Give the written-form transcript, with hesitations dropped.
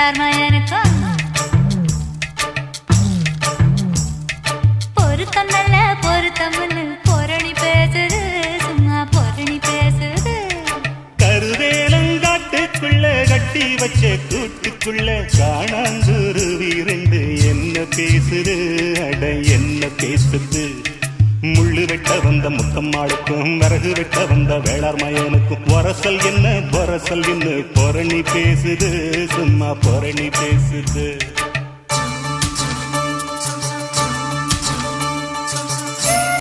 வேளார் மயனுக்கும் பொருத்தம் நல்ல பொருத்தம்னு பொரணி பேசுது, சும்மா பொரணி பேசுது. கருவேலங்காட்டுக்குள்ள கட்டி வச்ச கூட்டுக்குள்ள காணாங்குருவி ரெண்டு என்ன பேசுது, அட என்ன பேசுது. முள்ளு வெட்ட வந்த முத்தம்மாளுக்கும் விறகு வெட்ட வந்த வேளார் மயனுக்கும் வரசல் என்ன பொரணி பேசுது, சும்மா பொரணி பேசுது.